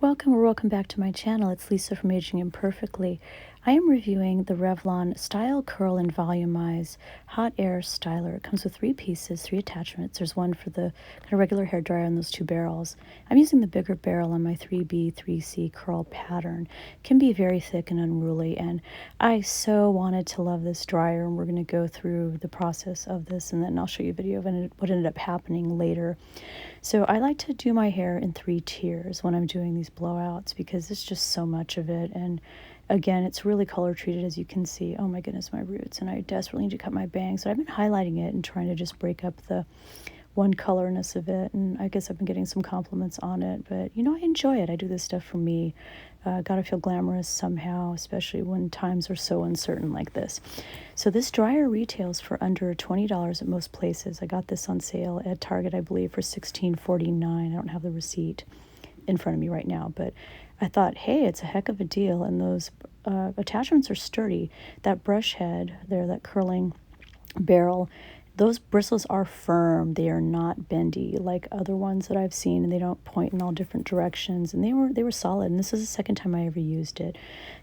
Welcome or welcome back to my channel. It's Lisa from Aging Imperfectly. I am reviewing the Revlon Style, Curl, and Volumize Hot Air Styler. It comes with 3 pieces, 3 attachments. There's one for the kind of regular hair dryer and those 2 barrels. I'm using the bigger barrel on my 3B, 3C curl pattern. It can be very thick and unruly, and I so wanted to love this dryer, and we're going to go through the process of this, and then I'll show you a video of what ended up happening later. So I like to do my hair in 3 tiers when I'm doing these blowouts because it's just so much of it. And again, it's really color treated, as you can see. Oh my goodness, my roots. And I desperately need to cut my bangs. So I've been highlighting it and trying to just break up the one colorness of it, and I guess I've been getting some compliments on it, but I enjoy it. I do this stuff for me. Gotta feel glamorous somehow, especially when times are so uncertain like this. So this dryer retails for under $20 at most places. I got this on sale at Target, I believe, for $16.49. I don't have the receipt in front of me right now, but I thought, hey, it's a heck of a deal, and those attachments are sturdy. That brush head there, that curling barrel, those bristles are firm. They are not bendy like other ones that I've seen, and they don't point in all different directions, and they were solid, and this is the second time I ever used it.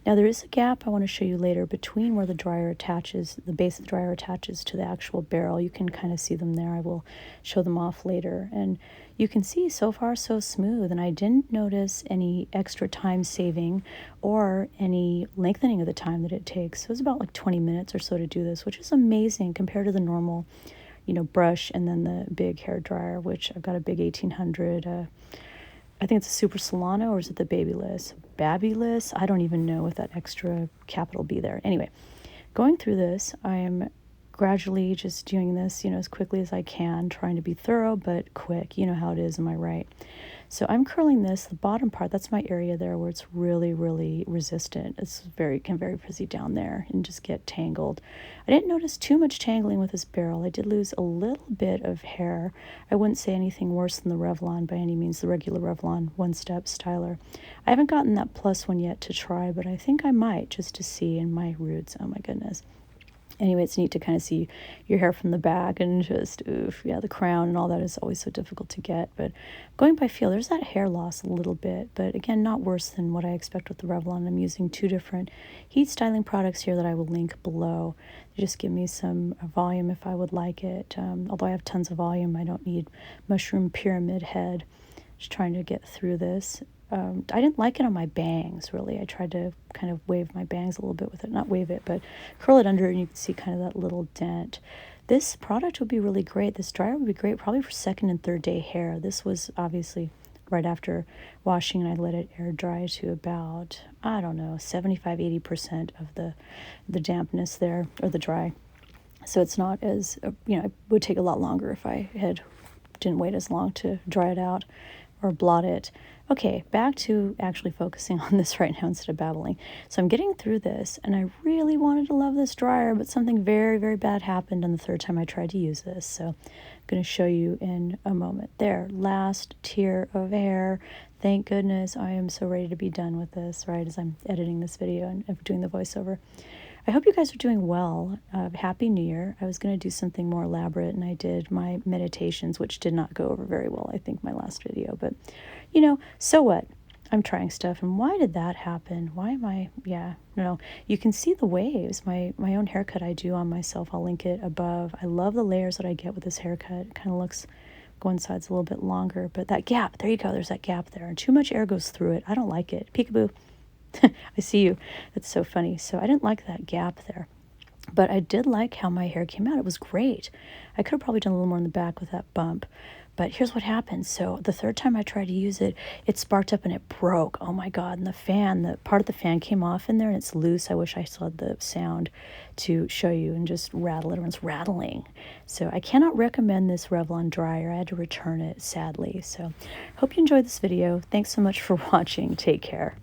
Now there is a gap I want to show you later between where the dryer attaches, the base of the dryer attaches to the actual barrel. You can kind of see them there. I will show them off later, and you can see so far so smooth, and I didn't notice any extra time saving or any lengthening of the time that it takes. So it was about like 20 minutes or so to do this, which is amazing compared to the normal brush and then the big hair dryer, which I've got a big 1800. I think it's a Super Solano, or is it the Babyless? Babyless? I don't even know with that extra capital B there. Anyway, going through this, I am gradually just doing this, as quickly as I can, trying to be thorough but quick. You know how it is, am I right? So I'm curling this, the bottom part, that's my area there where it's really, really resistant. It's very frizzy down there and just get tangled. I didn't notice too much tangling with this barrel. I did lose a little bit of hair. I wouldn't say anything worse than the Revlon by any means, the regular Revlon one-step styler. I haven't gotten that plus one yet to try, but I think I might, just to see in my roots. Oh my goodness. Anyway, it's neat to kind of see your hair from the back, and just, oof, yeah, the crown and all that is always so difficult to get. But going by feel, there's that hair loss a little bit, but again, not worse than what I expect with the Revlon. I'm using 2 different heat styling products here that I will link below. They just give me some volume if I would like it. Although I have tons of volume, I don't need mushroom pyramid head. Just trying to get through this. I didn't like it on my bangs, really. I tried to kind of wave my bangs a little bit with it. Not wave it, but curl it under, and you can see kind of that little dent. This product would be really great. This dryer would be great probably for 2nd and 3rd day hair. This was obviously right after washing, and I let it air dry to about, I don't know, 75-80% of the dampness there, or the dry. So it's not as, it would take a lot longer if I didn't wait as long to dry it out or blot it. Okay, back to actually focusing on this right now instead of babbling. So I'm getting through this, and I really wanted to love this dryer, but something very, very bad happened on the 3rd time I tried to use this. So I'm going to show you in a moment. There, last tier of hair. Thank goodness. I am so ready to be done with this, right, as I'm editing this video and doing the voiceover. I hope you guys are doing well. Happy New Year. I was going to do something more elaborate, and I did my meditations, which did not go over very well, I think, my last video. But, so what? I'm trying stuff, and why did that happen? Why am I, no. You can see the waves, my own haircut I do on myself. I'll link it above. I love the layers that I get with this haircut. It kind of looks, one side's a little bit longer, but that gap, there you go, there's that gap there, and too much air goes through it. I don't like it. Peekaboo. I see you. That's so funny. So I didn't like that gap there, but I did like how my hair came out. It was great. I could have probably done a little more in the back with that bump, but here's what happened. So the 3rd time I tried to use it, it sparked up and it broke. Oh my God. And the part of the fan came off in there, and it's loose. I wish I still had the sound to show you and just rattle it. It's rattling. So I cannot recommend this Revlon dryer. I had to return it, sadly. So hope you enjoyed this video. Thanks so much for watching. Take care.